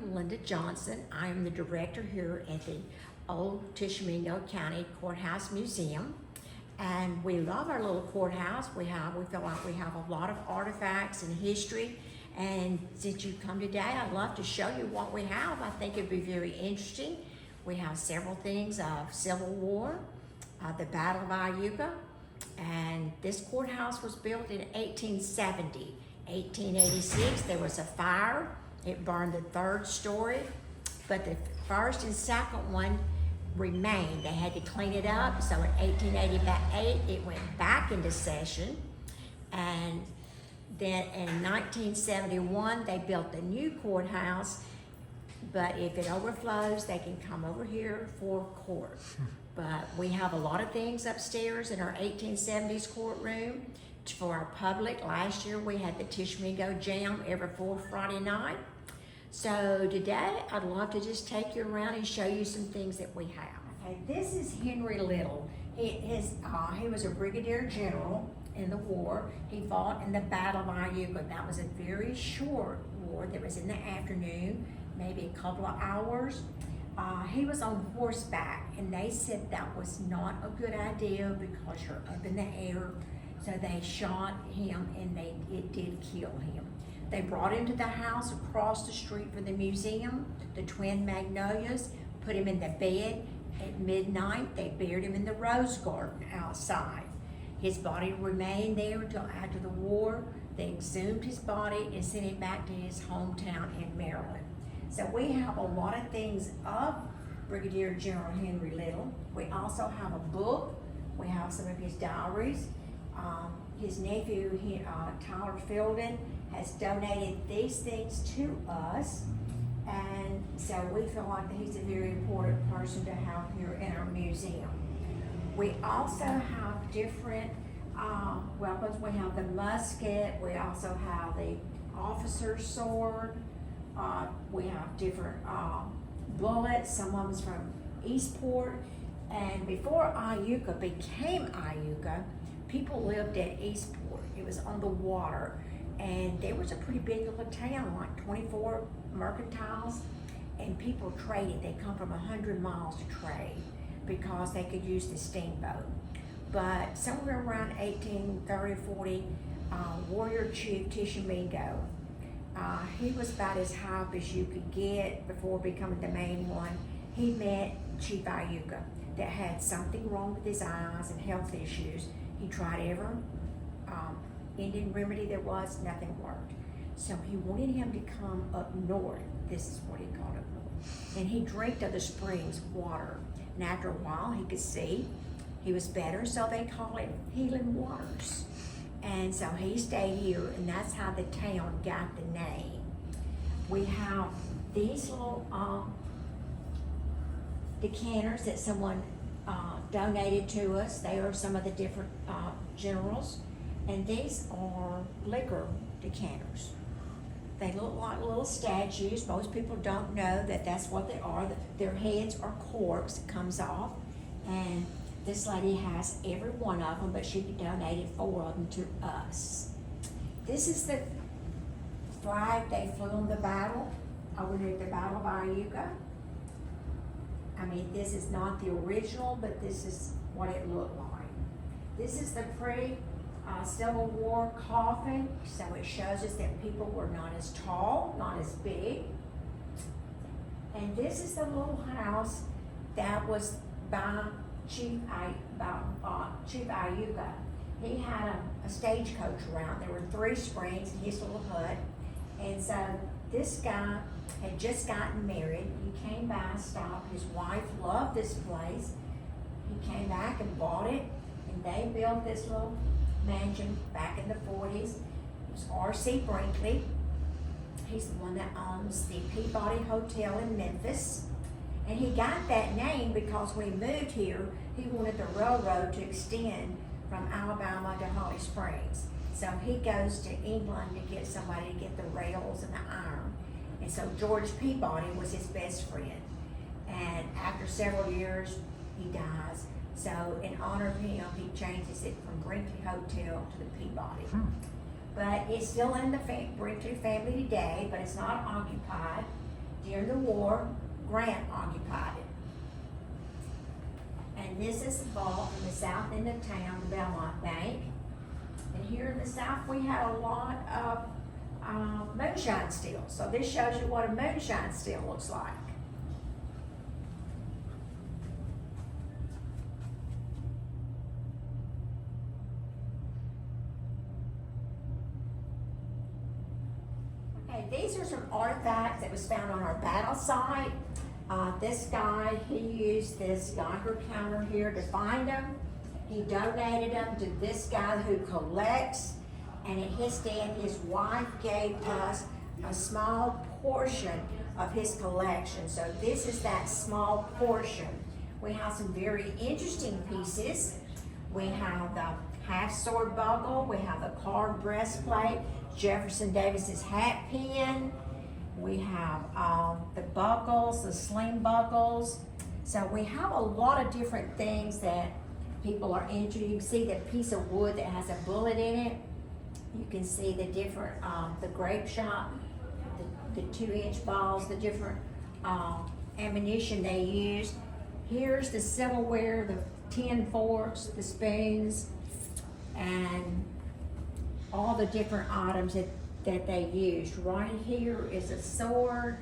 am Linda Johnson. I am the director here at the Old Tishomingo County Courthouse Museum. And we love our little courthouse. We feel like we have a lot of artifacts and history. And since you come today, I'd love to show you what we have. I think it'd be very interesting. We have several things of Civil War, the Battle of Iuka, and this courthouse was built in 1870. 1886, there was a fire. It burned the third story, but the first and second one remained. They had to clean it up, so in 1888, it went back into session, and then in 1971, they built the new courthouse, but if it overflows, they can come over here for court. But we have a lot of things upstairs in our 1870s courtroom for our public. Last year, we had the Tishomingo Jam every fourth Friday night. So today, I'd love to just take you around and show you some things that we have. Okay, this is Henry Little. He was a brigadier general in the war. He fought in the Battle of Iuka. That was a very short war that was in the afternoon, maybe a couple of hours. He was on horseback, and they said that was not a good idea because you're up in the air. So they shot him, and it did kill him. They brought him to the house across the street from the museum, the Twin Magnolias, put him in the bed. At midnight, they buried him in the rose garden outside. His body remained there until after the war. They exhumed his body and sent him back to his hometown in Maryland. So we have a lot of things of Brigadier General Henry Little. We also have a book. We have some of his diaries. His nephew, Tyler Fielding, has donated these things to us. And so we feel like that he's a very important person to have here in our museum. We also have different weapons. We have the musket. We also have the officer's sword. We have different bullets. Some of them's from Eastport. And before Iuka became Iuka, people lived at Eastport. It was on the water. And there was a pretty big little town, like 24 mercantiles, and people traded. They come from 100 miles to trade because they could use the steamboat. But somewhere around 1830, 40, Warrior Chief Tishomingo, he was about as high up as you could get before becoming the main one. He met Chief Iuka that had something wrong with his eyes and health issues. He tried every Indian remedy there was, nothing worked. So he wanted him to come up north. This is what he called up north. And he drank of the springs water. And after a while, he could see. He was better, so they call it Healing Waters. And so he stayed here, and that's how the town got the name. We have these little decanters that someone donated to us. They are some of the different generals. And these are liquor decanters. They look like little statues. Most people don't know that that's what they are. Their heads are corks that comes off. And this lady has every one of them, but she donated 4 of them to us. This is the flag they flew in the battle, over at the Battle of Iuka. I mean, this is not the original, but this is what it looked like. This is the Civil War coffin, so it shows us that people were not as tall, not as big. And this is the little house that was by Chief Iuka. He had a stagecoach around. There were 3 springs in his little hut. And so this guy had just gotten married. He came by, stopped. His wife loved this place. He came back and bought it, and they built this little mansion back in the 40s. It was R.C. Brinkley. He's the one that owns the Peabody Hotel in Memphis. And he got that name because when he moved here, he wanted the railroad to extend from Alabama to Holly Springs. So he goes to England to get somebody to get the rails and the iron. And so George Peabody was his best friend. And after several years, he dies. So in honor of him, he changes it from Brinkley Hotel to the Peabody. But it's still in the Brinkley family today, but it's not occupied. during the war, Grant occupied it. And this is the vault in the south end of town, the Belmont Bank. And here in the south, we had a lot of moonshine still. So this shows you what a moonshine still looks like. Okay, these are some artifacts that was found on our battle site. This guy, he used this Geiger counter here to find them. He donated them to this guy who collects, and at his death, his wife gave us a small portion of his collection. So this is that small portion. We have some very interesting pieces. We have the half sword buckle, we have the carved breastplate, Jefferson Davis's hat pin. We have the buckles, the sling buckles. So we have a lot of different things that people are into. You can see that piece of wood that has a bullet in it. You can see the different, the grape shot, the 2-inch balls, the different ammunition they used. Here's the silverware, the tin forks, the spoons, and all the different items that they used. Right here is a sword,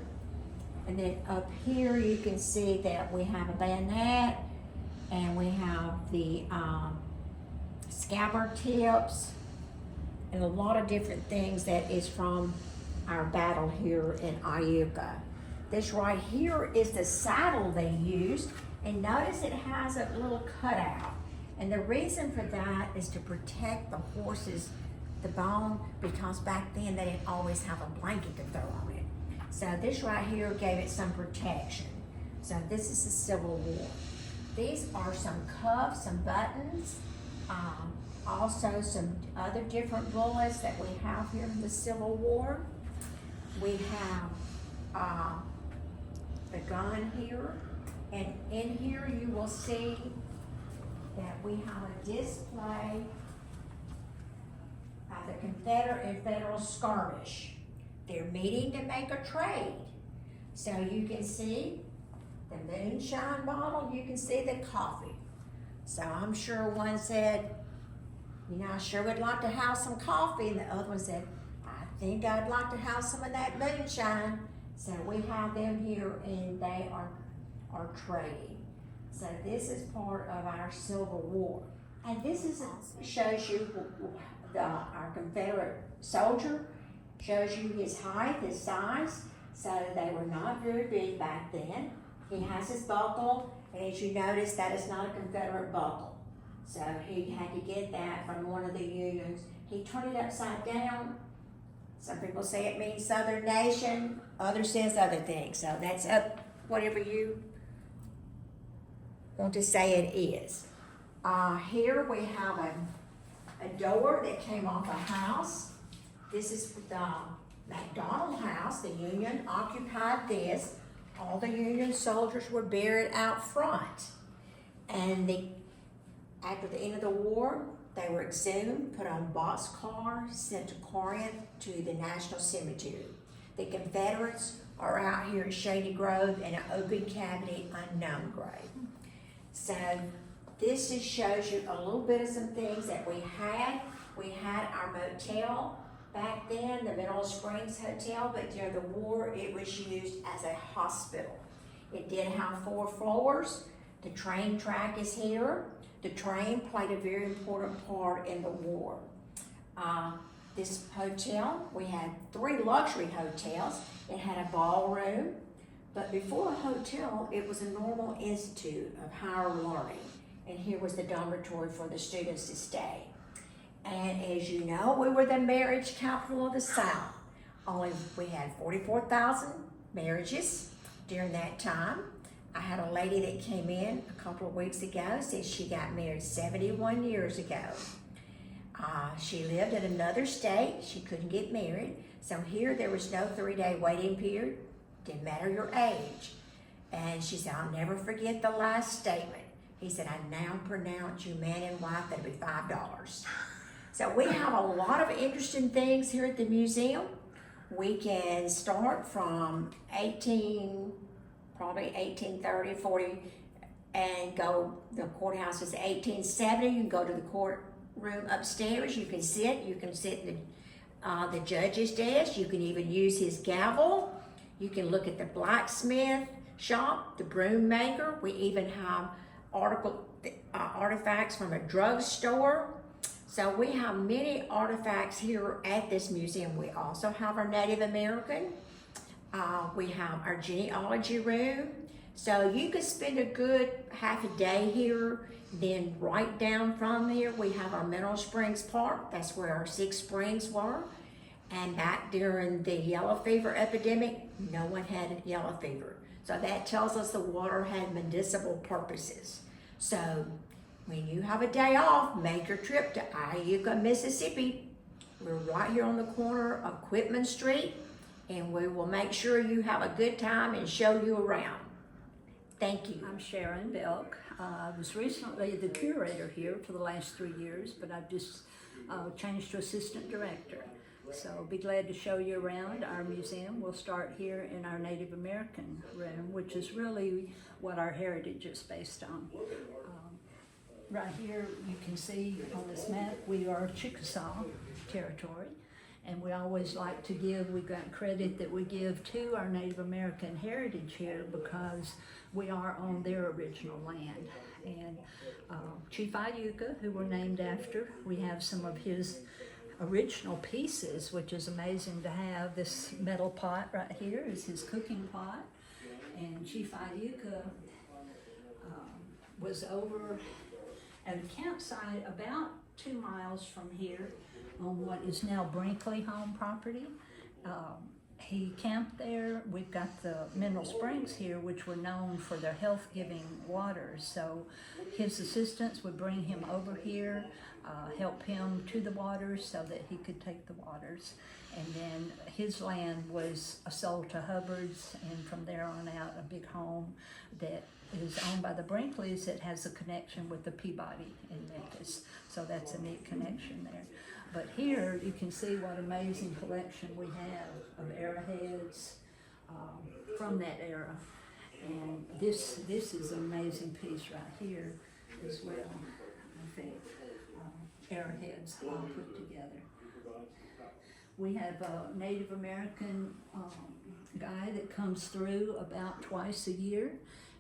and then up here you can see that we have a bayonet, and we have the scabbard tips, and a lot of different things that is from our battle here in Iuka. This right here is the saddle they used, and notice it has a little cutout. And the reason for that is to protect the horses, the bone, because back then they didn't always have a blanket to throw on it. So this right here gave it some protection. So this is the Civil War. These are some cuffs, some buttons, also some other different bullets that we have here in the Civil War. We have the gun here, and in here you will see that we have a display of the Confederate and Federal skirmish. They're meeting to make a trade. So you can see the moonshine bottle, you can see the coffee. So I'm sure one said, you know, I sure would like to have some coffee, and the other one said, I think I'd like to have some of that moonshine. So we have them here, and they are trading. So this is part of our Civil War. And this shows you our Confederate soldier, shows you his height, his size. So they were not very big back then. He has his buckle, and as you notice, that is not a Confederate buckle. So he had to get that from one of the Unions. He turned it upside down. Some people say it means Southern Nation, others says other things. So that's up, whatever you want to say it is. Here we have a door that came off a house. This is the McDonald House. The Union occupied this. All the Union soldiers were buried out front. And after the end of the war, they were exhumed, put on boxcars, sent to Corinth to the National Cemetery. The Confederates are out here at Shady Grove in an open cavity unknown grave. So this just shows you a little bit of some things that we had. We had our motel back then, the Mineral Springs Hotel, but during the war it was used as a hospital. It did have 4 floors. The train track is here. The train played a very important part in the war. This hotel, we had 3 luxury hotels. It had a ballroom, but before a hotel, it was a normal institute of higher learning. And here was the dormitory for the students to stay. And as you know, we were the marriage capital of the South. We had 44,000 marriages during that time. I had a lady that came in a couple of weeks ago, said she got married 71 years ago. She lived in another state, she couldn't get married. So here there was no 3-day waiting period, didn't matter your age. And she said, I'll never forget the last statement. He said, I now pronounce you man and wife, that'll be $5. So we have a lot of interesting things here at the museum. we can start from probably 1830, 40, and go, the courthouse is 1870, you can go to the courtroom upstairs, you can sit in the judge's desk, you can even use his gavel, you can look at the blacksmith shop, the broom maker, we even have artifacts from a drugstore. So we have many artifacts here at this museum. We also have our Native American. We have our genealogy room. So you could spend a good half a day here. Then right down from here, we have our Mineral Springs Park. That's where our 6 springs were. And back during the yellow fever epidemic, no one had yellow fever. So that tells us the water had medicinal purposes. So when you have a day off, make your trip to Iuka, Mississippi. We're right here on the corner of Quitman Street, and we will make sure you have a good time and show you around. Thank you. I'm Sharon Belk. I was recently the curator here for the last 3 years, but I've just changed to assistant director. So I'll be glad to show you around our museum. We'll start here in our Native American room, which is really what our heritage is based on. Right here, you can see on this map, we are Chickasaw territory, and we always like to give, we've got credit that we give to our Native American heritage here because we are on their original land. And Chief Iuka, who we're named after, we have some of his original pieces, which is amazing to have. This metal pot right here is his cooking pot, and Chief Iuka was over at a campsite about 2 miles from here on what is now Brinkley Home property. He camped there. We've got the Mineral Springs here, which were known for their health-giving waters. So his assistants would bring him over here, help him to the waters so that he could take the waters. And then his land was sold to Hubbard's, and from there on out, a big home that is owned by the Brinkleys that has a connection with the Peabody in Memphis. So that's a neat connection there. But here you can see what amazing collection we have of arrowheads from that era. And this is an amazing piece right here as well, I think. Arrowheads all put together. We have a Native American guy that comes through about twice a year,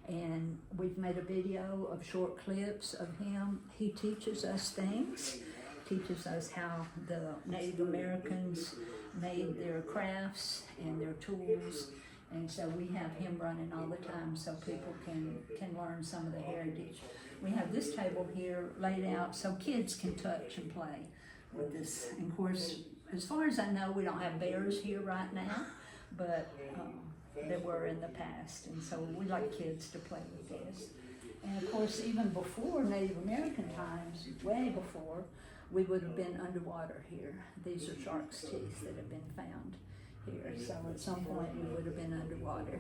and we've made a video of short clips of him. He teaches us things, teaches us how the Native Americans made their crafts and their tools, and so we have him running all the time so people can learn some of the heritage. We have this table here laid out so kids can touch and play with this. And of course, as far as I know, we don't have bears here right now, but there were in the past, and so we like kids to play with this. And of course, even before Native American times, way before, we would have been underwater here. These are shark's teeth that have been found here, so at some point we would have been underwater.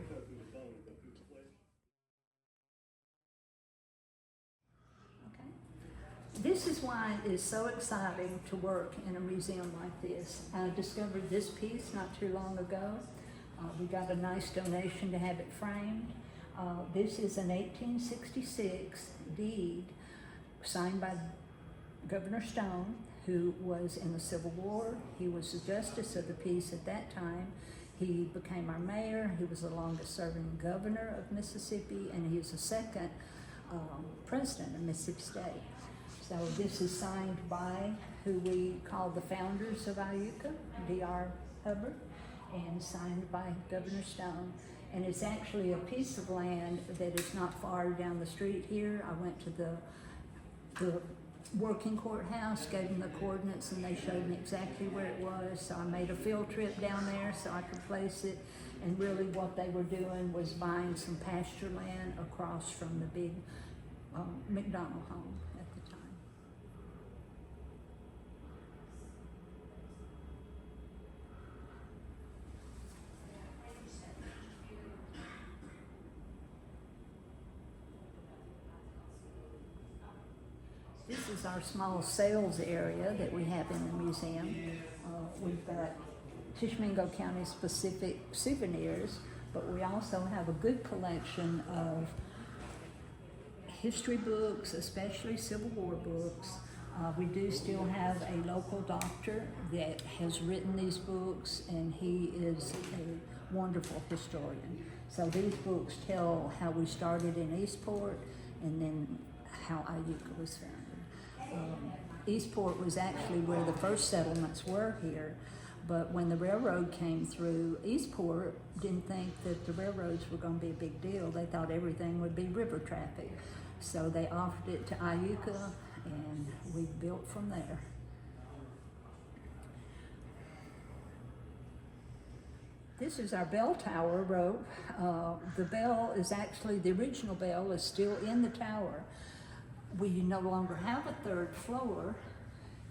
This is why it is so exciting to work in a museum like this. I discovered this piece not too long ago. We got a nice donation to have it framed. This is an 1866 deed signed by Governor Stone, who was in the Civil War. He was the justice of the peace at that time. He became our mayor. He was the longest serving governor of Mississippi, and he was the second president of Mississippi State. So this is signed by who we call the founders of Iuka, D.R. Hubbard, and signed by Governor Stone. And it's actually a piece of land that is not far down the street here. I went to the working courthouse, gave them the coordinates, and they showed me exactly where it was. So I made a field trip down there so I could place it. And really what they were doing was buying some pasture land across from the big McDonald home at the time. This is our small sales area that we have in the museum. We've got Tishomingo County specific souvenirs, but we also have a good collection of history books, especially Civil War books. We do still have a local doctor that has written these books, and he is a wonderful historian. So these books tell how we started in Eastport and then how Iuka was founded. Eastport was actually where the first settlements were here, but when the railroad came through, Eastport didn't think that the railroads were going to be a big deal. They thought everything would be river traffic. So they offered it to Iuka, and we built from there. This is our bell tower rope. The bell is actually, the original bell is still in the tower. We no longer have a third floor.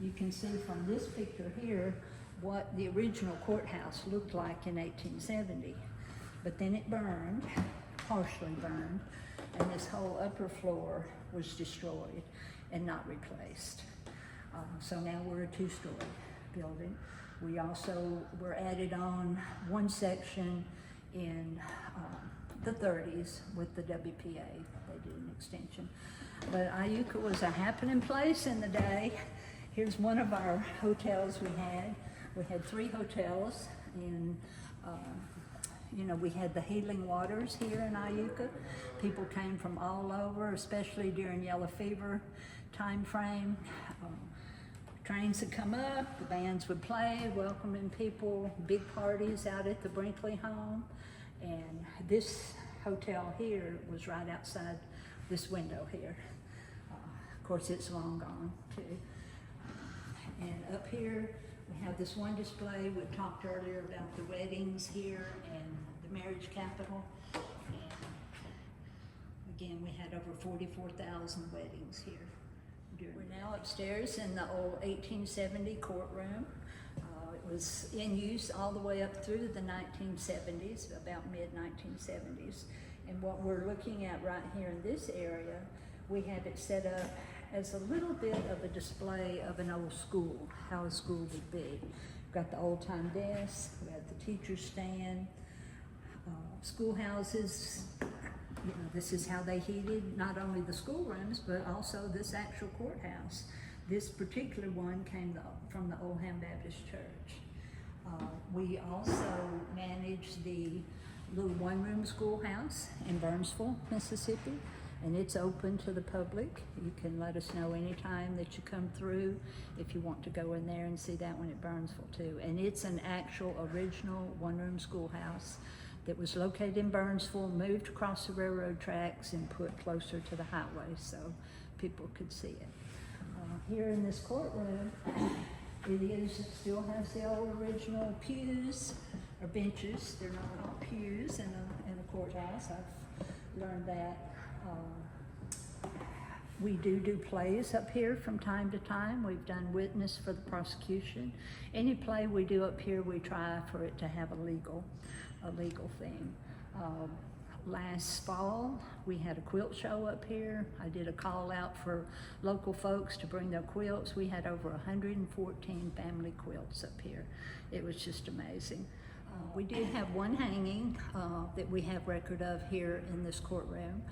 You can see from this picture here what the original courthouse looked like in 1870. But then it burned, partially burned, and this whole upper floor was destroyed and not replaced. So now we're a two-story building. We also were added on one section in the 30s with the WPA. They did an extension. But Iuka was a happening place in the day. Here's one of our hotels we had. We had 3 hotels, and we had the healing waters here in Iuka. People came from all over, especially during yellow fever time frame. Trains would come up, the bands would play, welcoming people, big parties out at the Brinkley home. And this hotel here was right outside this window here. Of course, it's long gone too. And up here, we have this one display. We talked earlier about the weddings here and the marriage capital. And again, we had over 44,000 weddings here. We're now upstairs in the old 1870 courtroom. It was in use all the way up through the 1970s, about mid-1970s. And what we're looking at right here in this area, we have it set up as a little bit of a display of an old school, how a school would be. We've got the old-time desk, we have the teacher's stand, schoolhouses. This is how they heated not only the schoolrooms, but also this actual courthouse. This particular one came from the Oldham Baptist Church. We also manage the little one-room schoolhouse in Burnsville, Mississippi, and it's open to the public. You can let us know anytime that you come through if you want to go in there and see that one at Burnsville too. And it's an actual original one-room schoolhouse that was located in Burnsville, moved across the railroad tracks and put closer to the highway so people could see it. Here in this courtroom, it still has the old original pews or benches. They're not all pews in a courthouse. I've learned that. We do plays up here from time to time. We've done witness for the prosecution. Any play we do up here, we try for it to have a legal theme. Last fall, we had a quilt show up here. I did a call out for local folks to bring their quilts. We had over 114 family quilts up here. It was just amazing. We did have one hanging that we have record of here in this courtroom.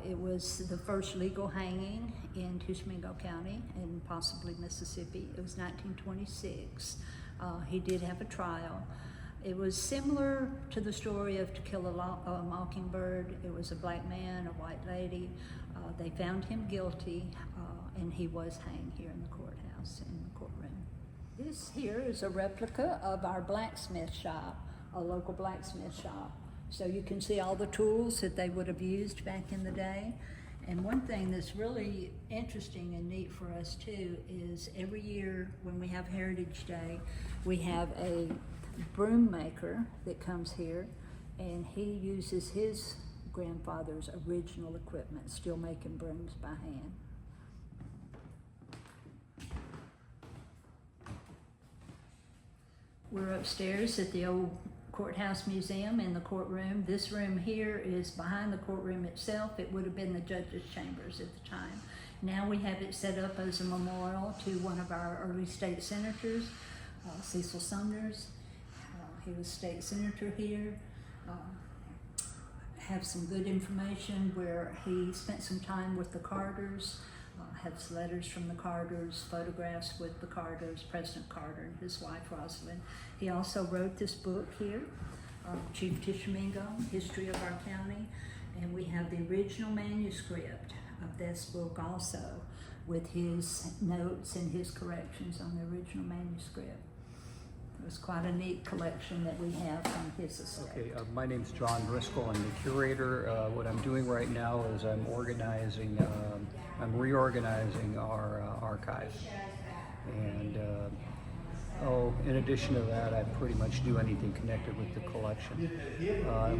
It was the first legal hanging in Tishomingo County and possibly Mississippi. It was 1926. He did have a trial. It was similar to the story of To Kill a Mockingbird. It was a black man, a white lady. They found him guilty, and he was hanged here in the courthouse, in the courtroom. This here is a replica of our blacksmith shop, a local blacksmith shop. So you can see all the tools that they would have used back in the day. And one thing that's really interesting and neat for us too is every year when we have Heritage Day, we have a broom maker that comes here, and he uses his grandfather's original equipment, still making brooms by hand. We're upstairs at the old courthouse museum in the courtroom. This room here is behind the courtroom itself. It would have been the judge's chambers at the time. Now we have it set up as a memorial to one of our early state senators, Cecil Sumners. He was state senator here. Have some good information where he spent some time with the Carters, has letters from the Carters, photographs with the Carters, President Carter and his wife Rosalind. He also wrote this book here, Chief Tishomingo, History of Our County, and we have the original manuscript of this book also with his notes and his corrections on the original manuscript. It was quite a neat collection that we have from his estate. Okay, my name's John Driscoll. I'm the curator. What I'm doing right now is I'm reorganizing our archive. And in addition to that, I pretty much do anything connected with the collection.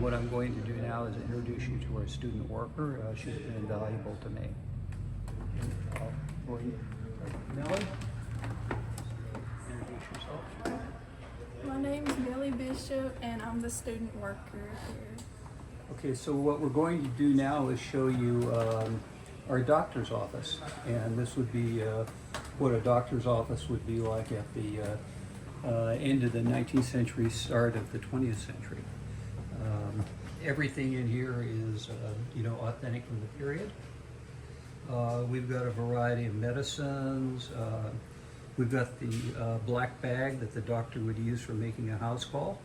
What I'm going to do now is introduce you to our student worker. She's been invaluable to me. Nellie, introduce yourself. My name is Millie Bishop, and I'm the student worker here. Okay, so what we're going to do now is show you our doctor's office, and this would be what a doctor's office would be like at the end of the 19th century, start of the 20th century. Everything in here is, authentic from the period. We've got a variety of medicines. We've got the black bag that the doctor would use for making a house call.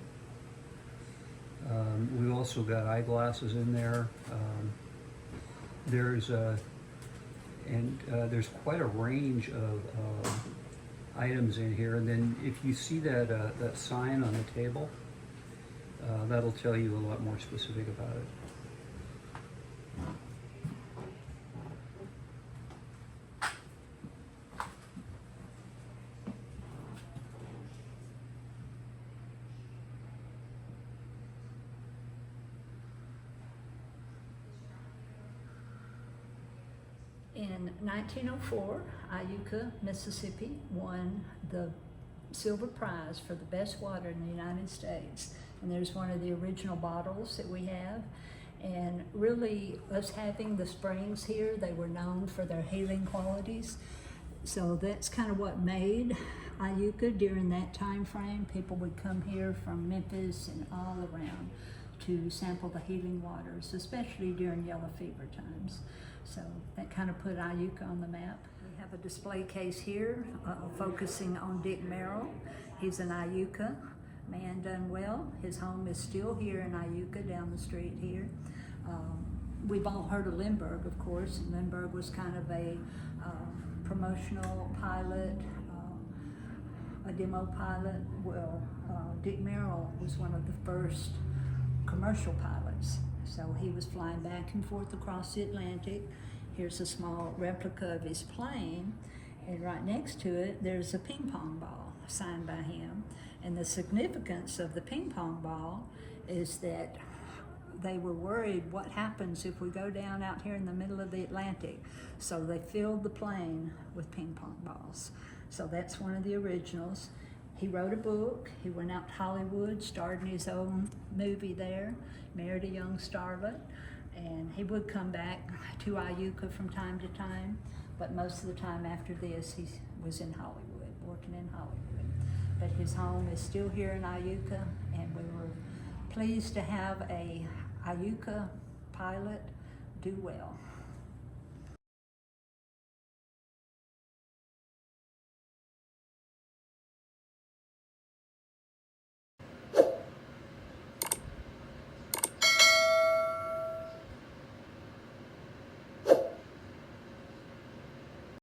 We've also got eyeglasses in there. There's quite a range of items in here. And then if you see that sign on the table, that'll tell you a lot more specific about it. In 1904, Iuka, Mississippi won the silver prize for the best water in the United States. And there's one of the original bottles that we have. And really, us having the springs here, they were known for their healing qualities. So that's kind of what made Iuka during that time frame. People would come here from Memphis and all around to sample the healing waters, especially during yellow fever times. So that kind of put Iuka on the map. We have a display case here focusing on Dick Merrill. He's an Iuka man done well. His home is still here in Iuka down the street here. We've all heard of Lindbergh, of course. And Lindbergh was kind of a promotional pilot, a demo pilot. Well, Dick Merrill was one of the first commercial pilots. So he was flying back and forth across the Atlantic. Here's a small replica of his plane, and right next to it, there's a ping pong ball signed by him. And the significance of the ping pong ball is that they were worried what happens if we go down out here in the middle of the Atlantic. So they filled the plane with ping pong balls. So that's one of the originals. He wrote a book. He went out to Hollywood, starred in his own movie there, married a young starlet, and he would come back to Iuka from time to time, but most of the time after this, he was in Hollywood, working in Hollywood. But his home is still here in Iuka, and we were pleased to have a Iuka pilot do well.